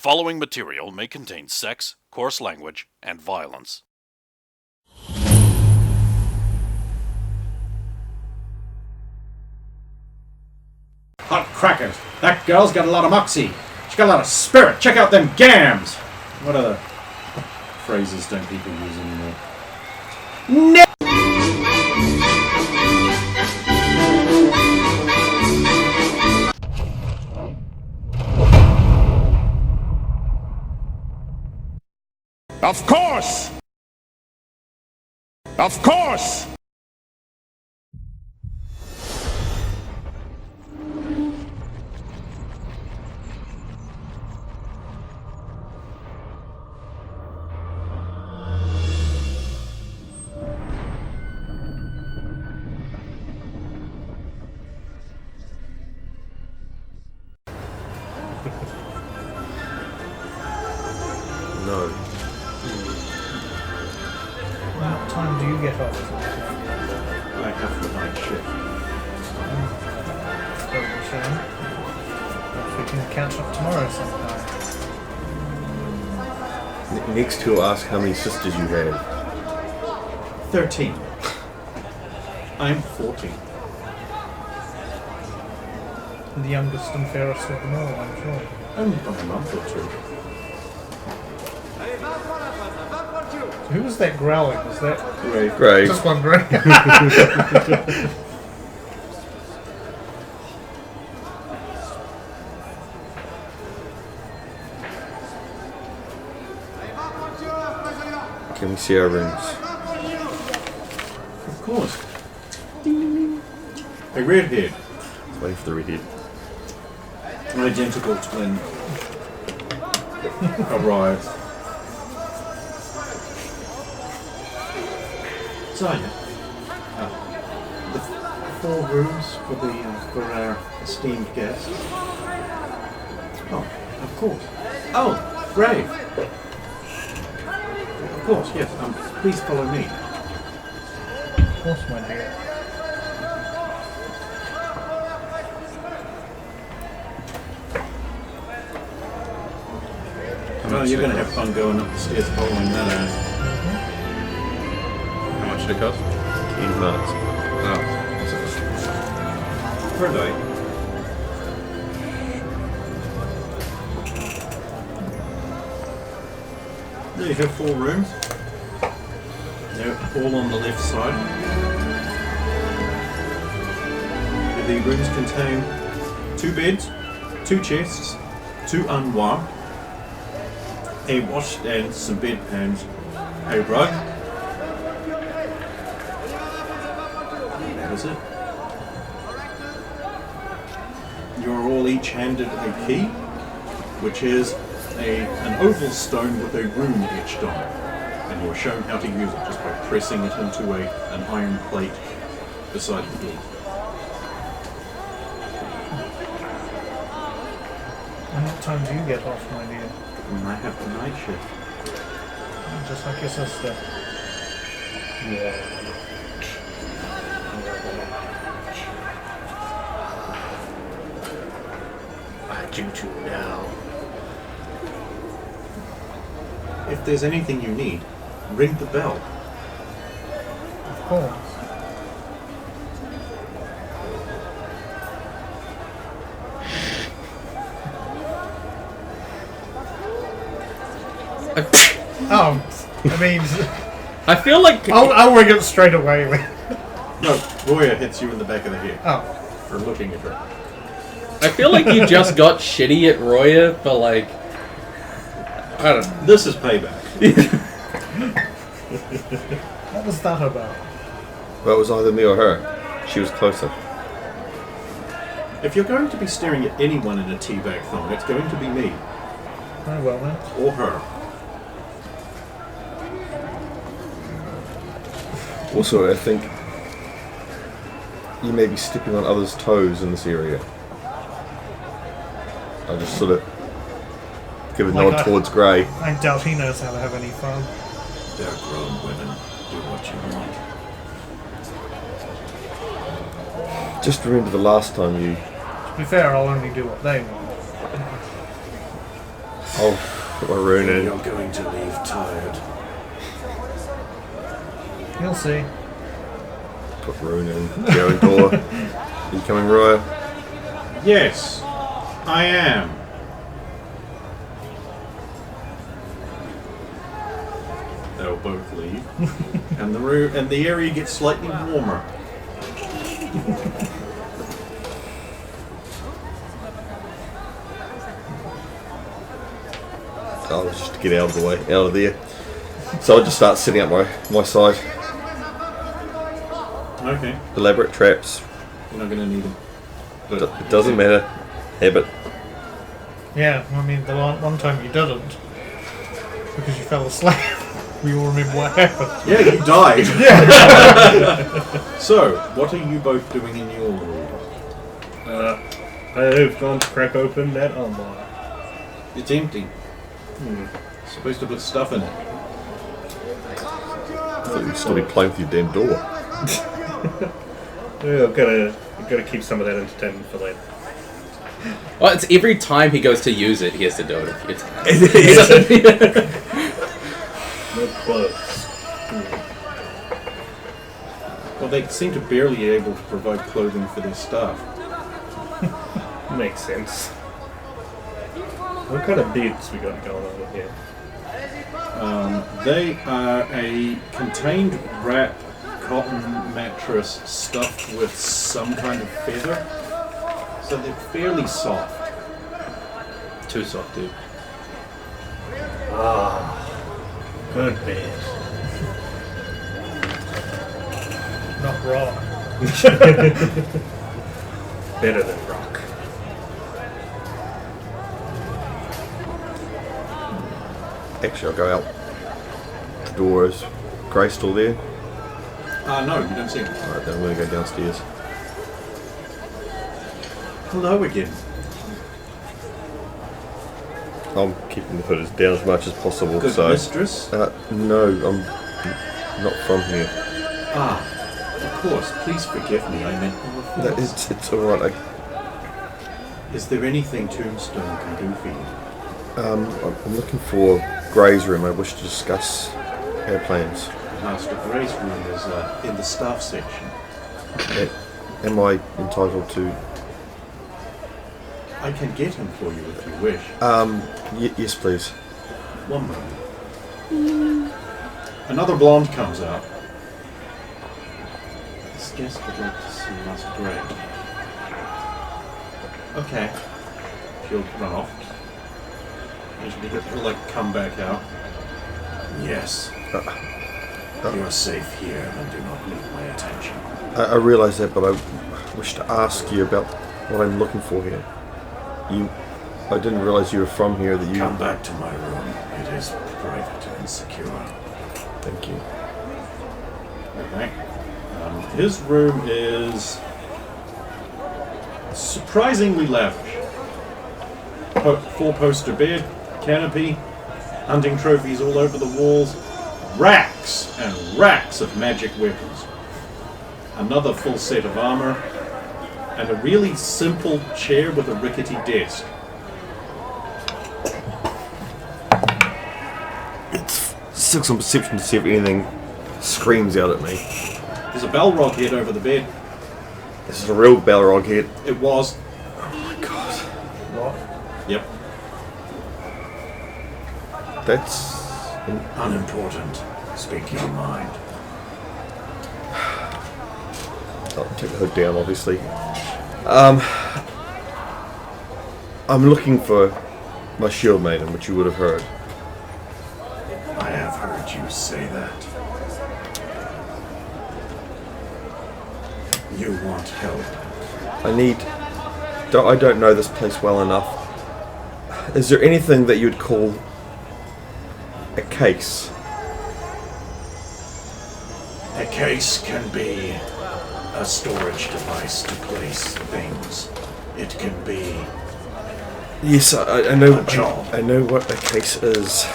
following material may contain sex, coarse language, and violence. Hot crackers! That girl's got a lot of moxie. She's got a lot of spirit. Check out them gams! What other phrases don't people use anymore? No! Of course! Of course! No. What time do you get off? I have the night shift. Very shame. Perhaps we can catch up tomorrow sometime. Next he'll ask how many sisters you have. 13. I'm 14. The youngest and fairest of them all, I'm sure. Only by a month or two. So who was that growling? Was that Great. just wondering? Can we see our rooms? Of course. Ding, ding, ding. A redhead. Waiting for the redhead. An identical twin. Arrives. So, the 4 rooms for our esteemed guest. Oh, of course. Oh, brave. Of course, yes. Please follow me. Of course, my dear. Well, you're going to have fun going up the stairs following that ass. How much did it cost? 10 marks. Oh. Per night. There you have 4 rooms. They're all on the left side. The rooms contain 2 beds, 2 chests, 2 armoires, a wash and some bedpans, a rug. That is it. You're all each handed a key, which is an oval stone with a rune etched on it. And you're shown how to use it just by pressing it into an iron plate beside the door. And what time do you get off, my dear? And I have the night shift. Just like your sister. I do too now. If there's anything you need, ring the bell. Of course. Oh, I mean, I feel like I'll ring it straight away. No, Roya hits you in the back of the head Oh, for looking at her. I feel like you just got shitty at Roya, but like I don't know. This is payback. what was that about? Well, it was either me or her. She was closer. If you're going to be staring at anyone in a teabag thong, it's going to be me. Very well then. Or her. Also, I think you may be stepping on others' toes in this area. I just sort of give a nod towards Grey. I doubt he knows how to have any fun. They're grown women. Do what you want. Just remember the last time you... To be fair, I'll only do what they want. I'll put my rune in. You're going to leave tired. You'll see. Put rune in. Go door. Are you coming, Roya? Yes, I am. They'll both leave, and the area gets slightly warmer. Oh, just to get out of the way, out of there. So I'll just start setting up my side. Okay, Elaborate traps. you're not going to need them. It doesn't matter. Habit. Yeah, I mean, the one time you didn't. Because you fell asleep. We all remember what happened. Yeah, you died. So, what are you both doing in your room? I've gone to crack open that armor. It's empty. Supposed to put stuff in it. I thought you'd still be playing with your damn door. Yeah, I've got to keep some of that entertainment for later. Well, it's every time he goes to use it, he has to do it a few times. No clothes. Well, they seem to barely be able to provide clothing for their staff. Makes sense. What kind of beads we got going on here? They are a contained wrap cotton mattress stuffed with some kind of feather. So they're fairly soft. Too soft, dude. Good bed. Not raw. Better than rock. Actually, I'll go out the door. Is Grey still there? No, you don't see them. Alright, then I'm going to go downstairs. Hello again. I'm keeping the hood down as much as possible. Good so mistress. no, I'm not from here. Of course. Please forgive me. I meant no No, offense. it's alright. Is there anything Tombstone can do for you? I'm looking for Grey's room. I wish to discuss our plans. Master Gray's room is in the staff section. Am I entitled to? I can get him for you if you wish. Yes, please. One moment. Another blonde comes out. This guest would like to see Master Gray. Okay. She'll run off. Usually he'll come back out. Yes. You're safe here and do not need my attention. I realise that, but I wish to ask you about what I'm looking for here. I didn't realise you were from here. That you Come back to my room. It is private and secure. Thank you. Okay. His room is surprisingly lavish. Four-poster bed, canopy, hunting trophies all over the walls, racks and racks of magic weapons, another full set of armor, and a really simple chair with a rickety desk. It's 6 on perception to see if anything screams out at me. There's a Balrog head over the bed. This is a real Balrog head. It was. Oh my god. What? Yep. That's Unimportant. Speak your mind. I'll take the hood down, obviously. I'm looking for my shield maiden, which you would have heard. I have heard you say that. You want help. I don't know this place well enough. Is there anything that you'd call a case? A case can be a storage device to place things. It can be Yes, I know. A job. I know what a case is.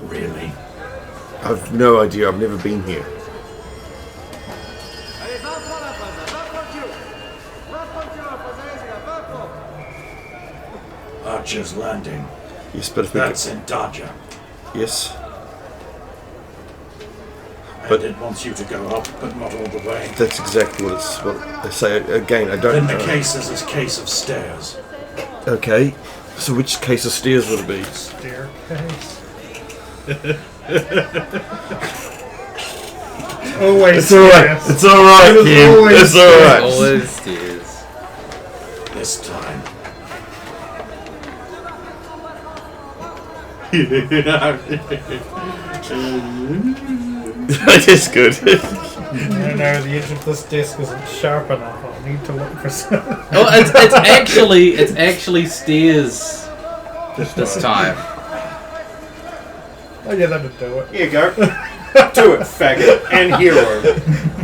really. I've no idea. I've never been here. Archer's Landing. Yes, but if That's in Dodger. Yes. But it wants you to go up, but not all the way. That's exactly what they say. Again, I don't Then know. the case is a case of stairs. Okay. So which case of stairs would it be? Staircase. Always It's alright. stairs. It's alright, It is Kim. always It's alright. Always stairs. This time. That is good. No, the edge of this desk isn't sharp enough. I'll need to look for some. Oh, it's actually stairs this time. Oh yeah, that'd do it. Here you go. Do it, faggot and hero.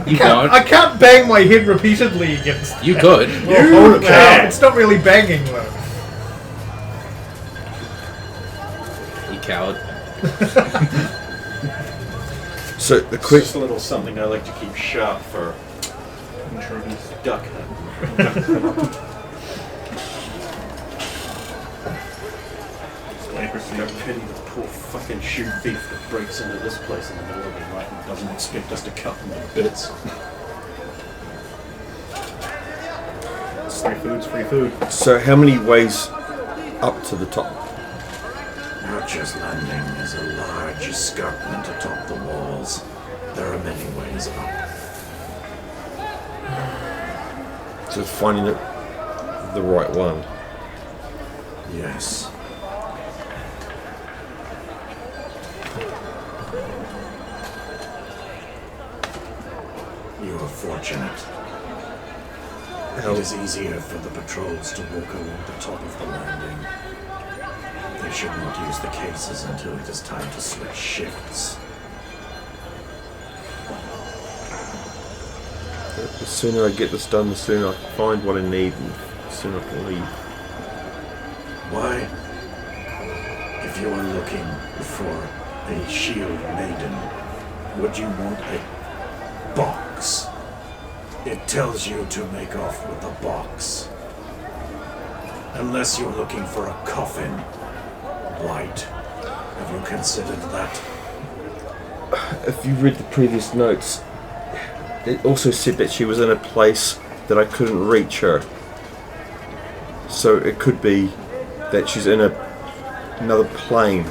You don't. I can't bang my head repeatedly against. You could. Well, hold it can. down. It's not really banging though. You coward. So the It's quick. just a little something I like to keep sharp for intruders. Duck hunting. I pity the poor fucking shoe thief that breaks into this place in the middle of the night and doesn't expect us to cut them to bits. It's free food's free food. So how many ways up to the top? Archer's Landing is a large escarpment atop the walls. There are many ways up. So it's finding the right one. Yes. You are fortunate. How- It is easier for the patrols to walk along the top of the landing. They should not use the cases until it is time to switch shifts. The sooner I get this done, the sooner I can find what I need, and the sooner I can leave. Why? If you are looking for a shield maiden, would you want a box? It tells you to make off with the box. Unless you're looking for a coffin. Light. Have you considered that? If you read the previous notes, it also said that she was in a place that I couldn't reach her. So it could be that she's in another plane.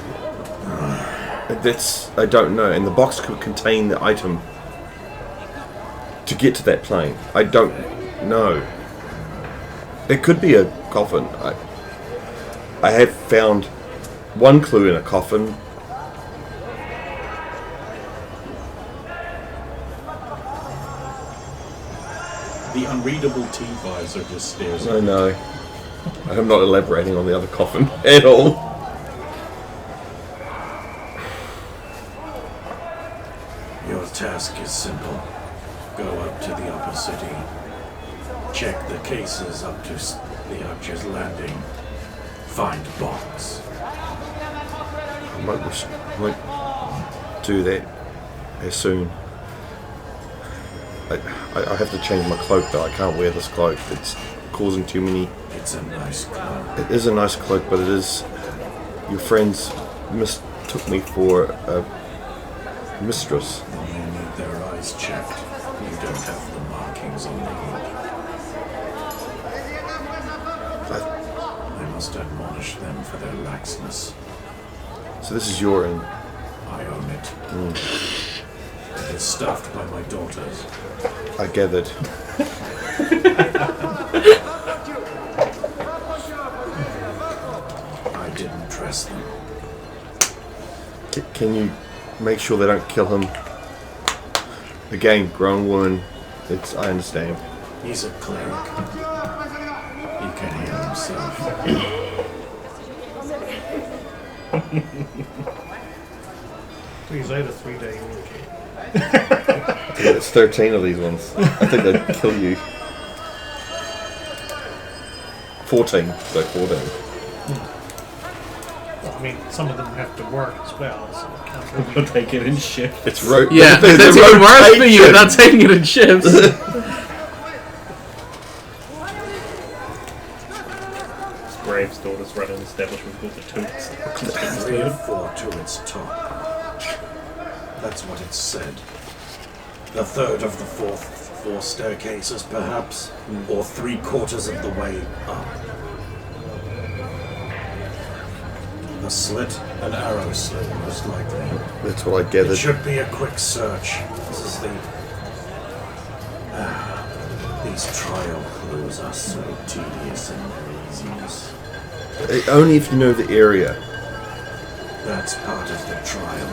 That's, I don't know. And the box could contain the item to get to that plane. I don't know. It could be a coffin. I have found one clue in a coffin. The unreadable T-visor just stares I know. I'm not elaborating on the other coffin at all. Your task is simple. Go up to the upper city. Check the cases up to the Archer's Landing. Find box. I might do that as soon. I have to change my cloak though. I can't wear this cloak. It's causing too many. It's a nice cloak. It is a nice cloak, but it is. Your friends mistook me for a mistress. When they need their eyes checked, you don't have the markings on the hood. I must admonish them for their laxness. So this is your end. I own it. It is staffed by my daughters. I gathered. I didn't dress them. Can you make sure they don't kill him? Again, grown woman. I understand. He's a cleric. He can heal himself. Please, I had a 3-day week. It's 13 of these ones. I think they'd kill you. 14. So 14. I mean, some of them have to work as well, so it can't really... But they get in shift. It's Yeah, that's even worse for you without taking it in shifts. Graves' daughters run an establishment called the Toots. 3 or 4 to its top. That's what it said. A third of the 4 staircases, perhaps, or 3/4 of the way up. A slit, an arrow slit, most likely. That's what I It gathered. should be a quick search. This is the... these trial clues are so tedious and laziness. Only if you know the area, That's part of the trial.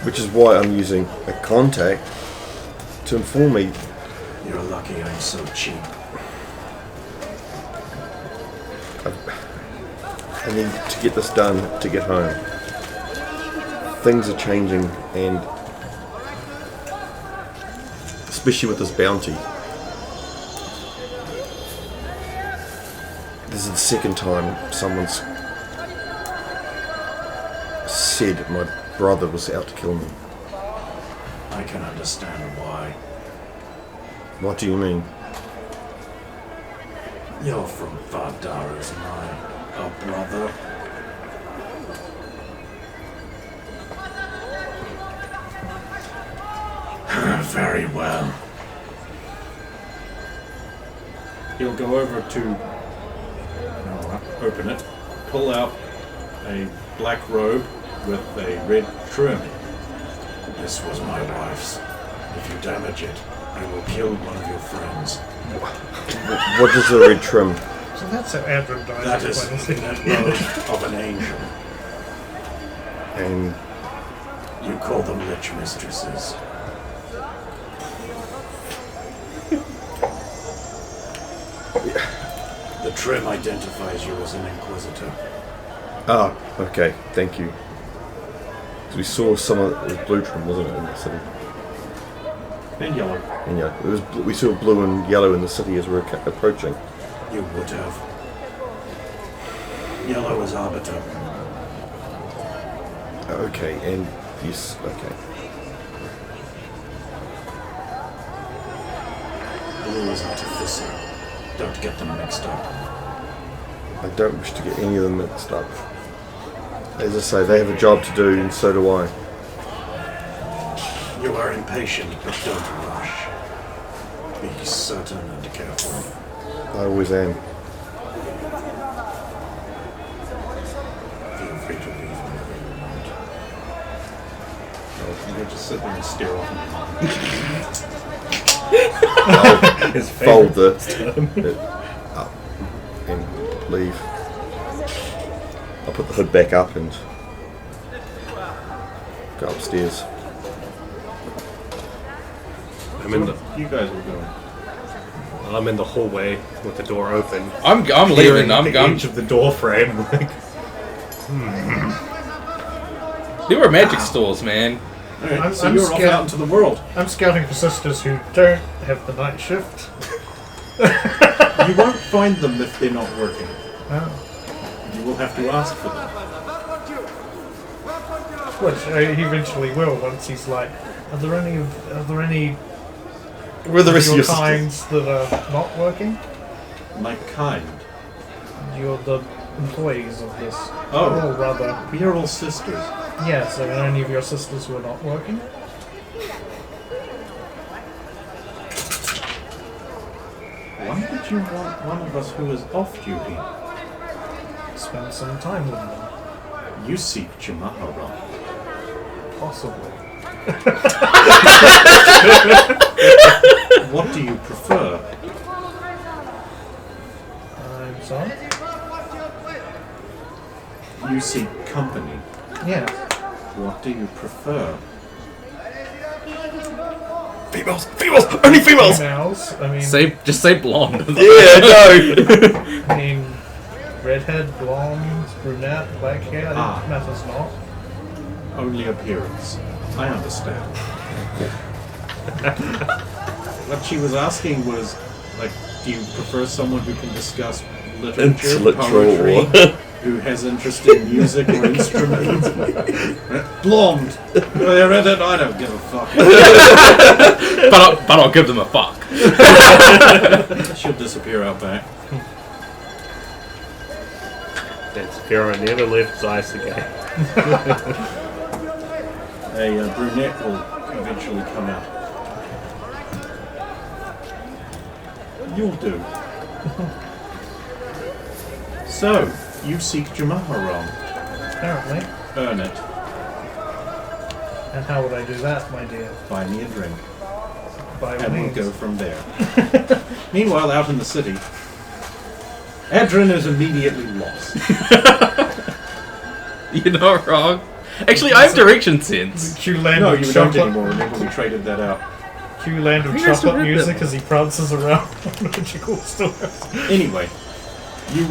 which is why I'm using a contact to inform me. You're lucky I'm so cheap. I need to get this done to get home. Things are changing, and especially with this bounty. This is the second time someone's said my brother was out to kill me. I can understand why. What do you mean? You're from Vardara's mine, a brother. Very well. He'll go over to open it, pull out a black robe with a red trim. This was my wife's. If you damage it, I will kill one of your friends. What is the red trim? So that's how advertising That is plans. that robe of an angel. And You call them lich mistresses. The trim identifies you as an inquisitor. ah, okay, thank you. 'Cause we saw some of it was blue trim, wasn't it, in the city? And yellow. And yeah, it was. We saw blue and yellow in the city as we were approaching. You would have. Yellow is arbiter. Okay, and yes, okay. Blue is artificer. Don't get them mixed up. I don't wish to get any of them mixed up. As I say, they have a job to do, and so do I. You are impatient, but don't rush. Be certain and careful. I always am. Feel free to leave whenever you want. You can just sit there and stare off. His Fold favourite the up and leave. I'll put the hood back up and go upstairs. You guys will go. I'm in the hallway with the door open. I'm Clearing leaving. the edge of the door frame. Like, They were magic stores, man. Alright, so I'm you're off scared. out into the world. I'm scouting for sisters who don't have the night shift. You won't find them if they're not working. Oh. You will have to ask for them. Which he eventually will once he's like, are there any Where the of rest of your your sisters? kinds that are not working? My kind. You're the employees of this. Oh. Or rather, We are all sisters. yes, are there any of your sisters who are not working? Why would you want one of us who is off duty? Spend some time with them, You seek Jamahara. possibly. What do you prefer? I'm sorry? You seek company. Yes. What do you prefer? Females! Females! Only females! Females, I mean, Just say blonde. Yeah, no! I mean, redhead, blonde, brunette, black hair, Ah. it matters not. Only appearance. I understand. What she was asking was, like, do you prefer someone who can discuss literature, Intellectual. poetry, who has interest in music or instruments. Blonde. I don't give a fuck. but I'll give them a fuck. She'll disappear out back. That Sparrow never left Zeiss again. A brunette will eventually come out. You'll do. So, you seek Jamaharam. Apparently. Earn it. And how would I do that, my dear? Buy me a drink. By all And we'll means. go from there. Meanwhile, out in the city, Adrin is immediately lost. You're not wrong. Actually, I have direction sense. Cue land No, of you don't chocolate. anymore. Remember, we traded that out. Cue land of I think I still chocolate had music them. as he prances around on magical stores. Anyway, you,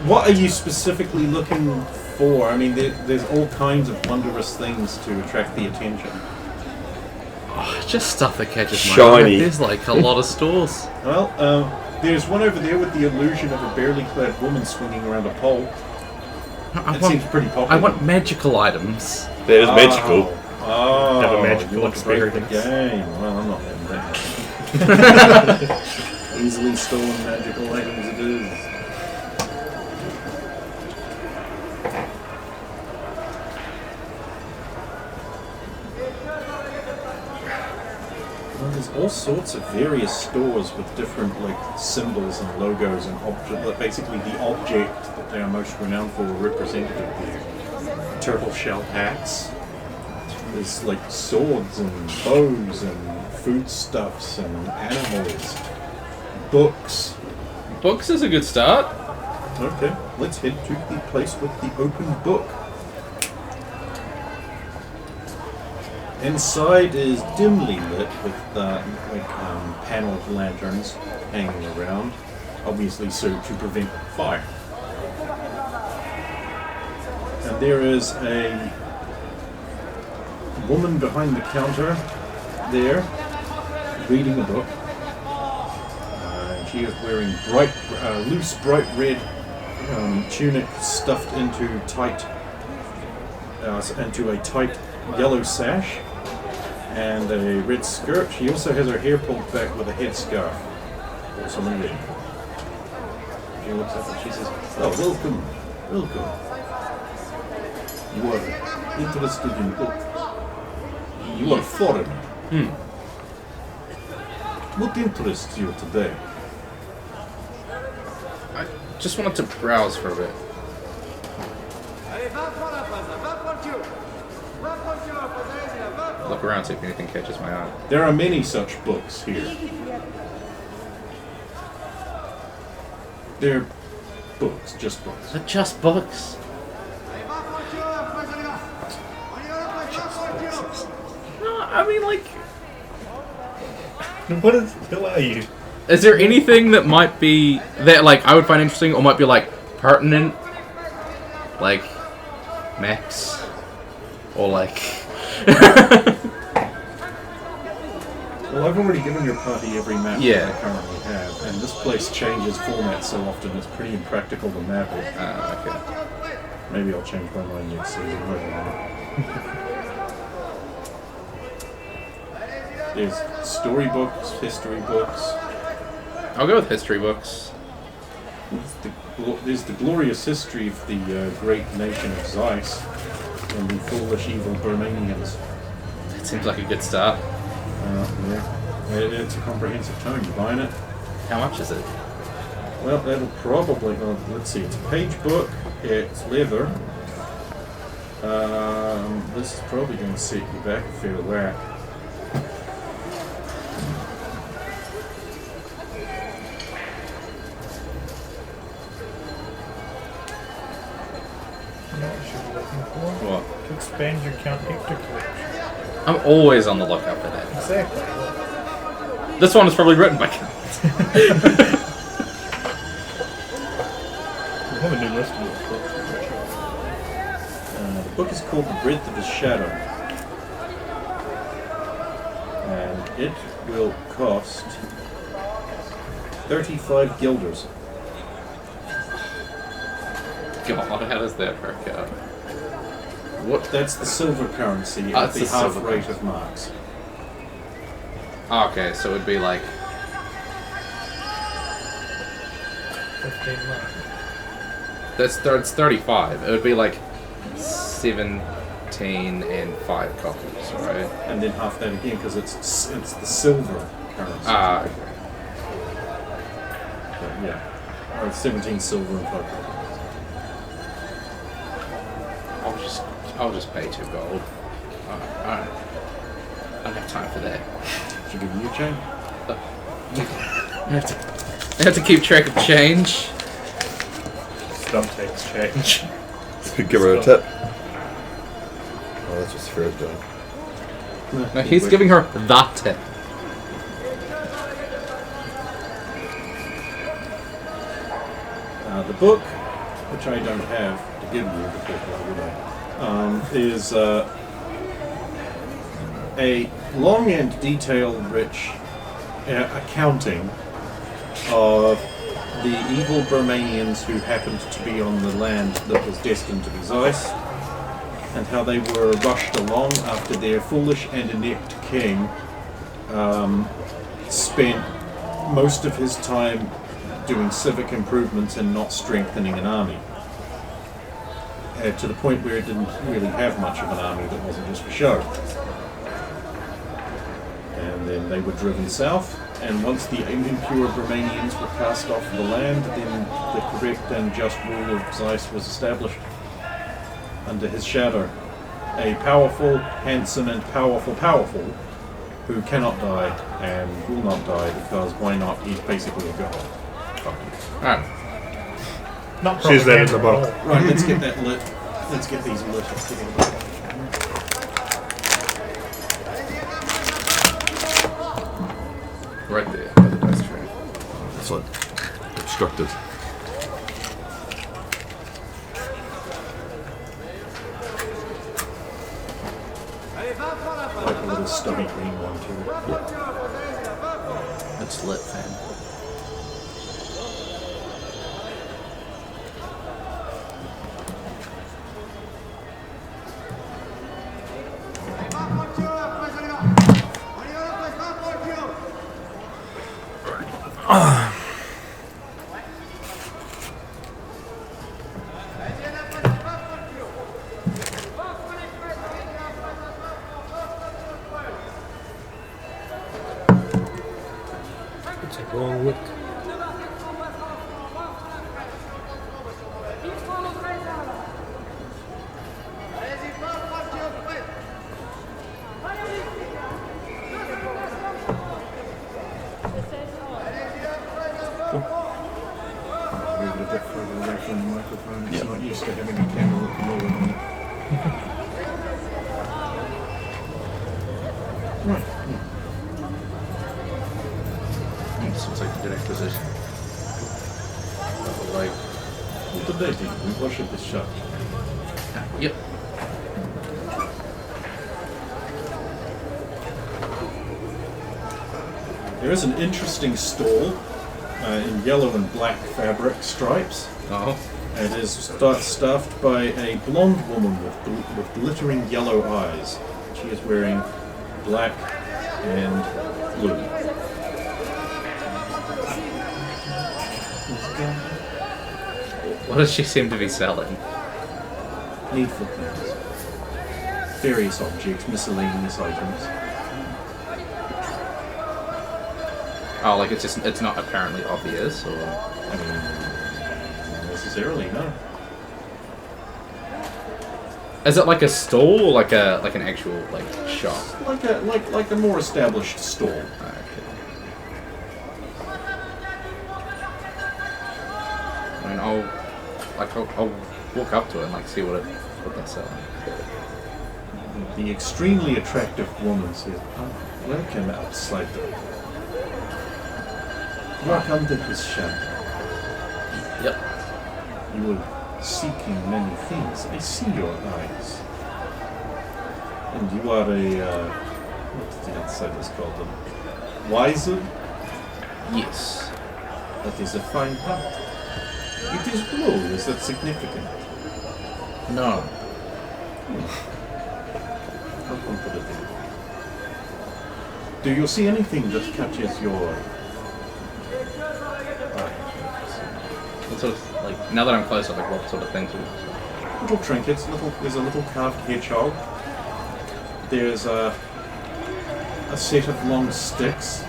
what are you specifically looking for? I mean, there's all kinds of wondrous things to attract the attention. Just stuff that catches my Shiny. eye. There's like a lot of stores. Well, there's one over there with the illusion of a barely clad woman swinging around a pole. That seems pretty popular. I want magical items. That is magical. Oh, Have a magical you want to break the experience. game. Well, I'm not letting that happen. Easily stolen magical items it is. Well, there's all sorts of various stores with different like symbols and logos and object. Basically, the object that they are most renowned for representative there. Turtle shell hats. There's like swords and bows and foodstuffs and animals. Books. Books is a good start. Okay, let's head to the place with the open book. Inside is dimly lit with paneled lanterns hanging around, obviously so to prevent fire. And there is a woman behind the counter there, reading a book. She is wearing loose, bright red tunic stuffed into a tight yellow sash, and a red skirt. She also has her hair pulled back with a headscarf, also in red. She looks up and she says, "Oh, welcome. You are interested in book. You are foreign. What interests you today?" I just wanted to browse for a bit. Look around, see if anything catches my eye. There are many such books here. They're books, just books. They're just books. No, I mean, like, What is who are you? is there anything that might be that like I would find interesting or might be like pertinent, like maps, or like? Well, I've already given your party every map Yeah. that I currently have, and this place changes formats so often it's pretty impractical to map it. Okay. Maybe I'll change my mind next season. I don't know. There's storybooks, history books. I'll go with history books. There's the glorious history of the great nation of Zeiss and the foolish, evil Burmanians. That seems like a good start. Yeah. It's a comprehensive tome. You buying it? How much is it? Well, that'll probably... let's see. It's a page book. It's leather. This is probably going to set you back a fair whack. You know what you should be looking for? What? To expand your Count Hector collection. I'm always on the lookout for that. Exactly. This one is probably written by. We have a new list of those books. The book is called The Breadth of His Shadow. And it will cost 35 guilders. God, how does that work out? What? That's the silver currency Ah, at it's the the half silver rate currency. of marks. Okay, so it'd be like 15 mark. that's 35. It would be like 17 and 5 copies, right? And then half that again because it's the silver currency. Ah, okay. So, yeah. Or 17 silver and 5 gold. I'll just pay 2 gold. I don't have time for that. Should I give you a chain? I have to keep track of change. Stuff takes change. Give her a tip. Oh, that's what Sphera's doing. No, he's giving her the tip. The book, which I don't have to give you, the book, would I? Is a long and detail-rich accounting of the evil Bromanians who happened to be on the land that was destined to be Zeiss, and how they were rushed along after their foolish and inept king spent most of his time doing civic improvements and not strengthening an army. To the point where it didn't really have much of an army that wasn't just for show. And then they were driven south, and once the impure Bromanians were cast off the land, then the correct and just rule of Zeiss was established under his shadow. A powerful, handsome, and powerful who cannot die and will not die because why not? He's basically a god. Alright. Not She's there in the propaganda book. at all. Right, let's get that lit. Let's get these lit. Let's get them lit. Right there, by the dice tray. It's like obstructed. Like a little stubby green one too. It's lit, fam. It's a long wick. Move it a bit further away from the microphone. It's not used to having a camera lower on it. Right. Seems like a good acquisition. Like, What did they do? We worship this shop. yep. There is an interesting stall in yellow and black fabric stripes. Oh. It is staffed by a blonde woman with glittering yellow eyes. She is wearing black and blue. What does she seem to be selling? Needful things. Various objects, miscellaneous items. Oh, like it's not apparently obvious, or I mean, not necessarily, no. is it like a stall or like an actual like shop? Like a more established store. Okay. I mean, I'll walk up to it and like see what they're selling. The extremely attractive woman says, "Welcome, outsider. Walk under his shadow. Yep. You were seeking many things. I see your eyes. And you are a, what's the outsiders called them? Wiser? Yes. That is a fine part. It is blue. Is that significant? No. I'll come put it in. Do you see anything that catches your eye? What sort of, like, now that I'm closer, like, what sort of things would Little trinkets. There's a little carved hedgehog. There's a set of long sticks.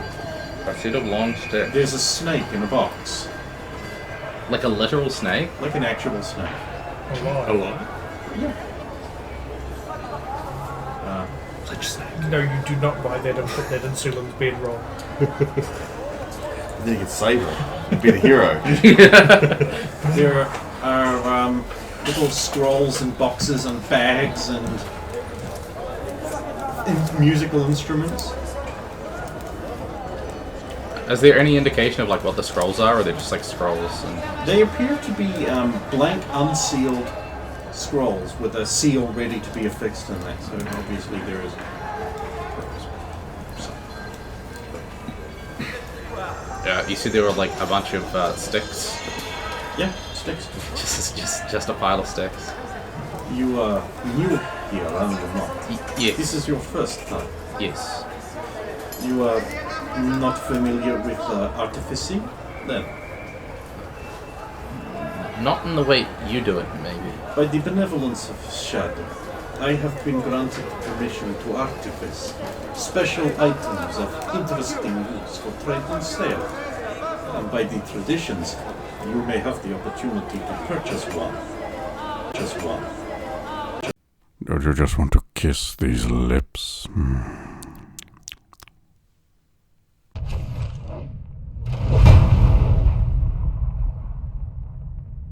A set of long sticks. There's a snake in a box. Like a literal snake? Like an actual snake. Alive. Alive? Such snake. No, you do not buy that and put that in Sulan's bedroll. Then you could save her. You'd be the hero. There are little scrolls and boxes and bags and musical instruments. Is there any indication of like what the scrolls are, or they're just like scrolls? And They appear to be blank, unsealed scrolls with a seal ready to be affixed in that. So obviously there is. yeah, you see there were like a bunch of sticks. Yeah, sticks. Just a pile of sticks. You new here, are you not? Yes. This is your first time. Yes. You are not familiar with artificing, then? Not in the way you do it, maybe. By the benevolence of Shadow, I have been granted permission to artifice special items of interesting use for trade and sale. And by the traditions, you may have the opportunity to purchase one. Just one. Don't you just want to kiss these lips?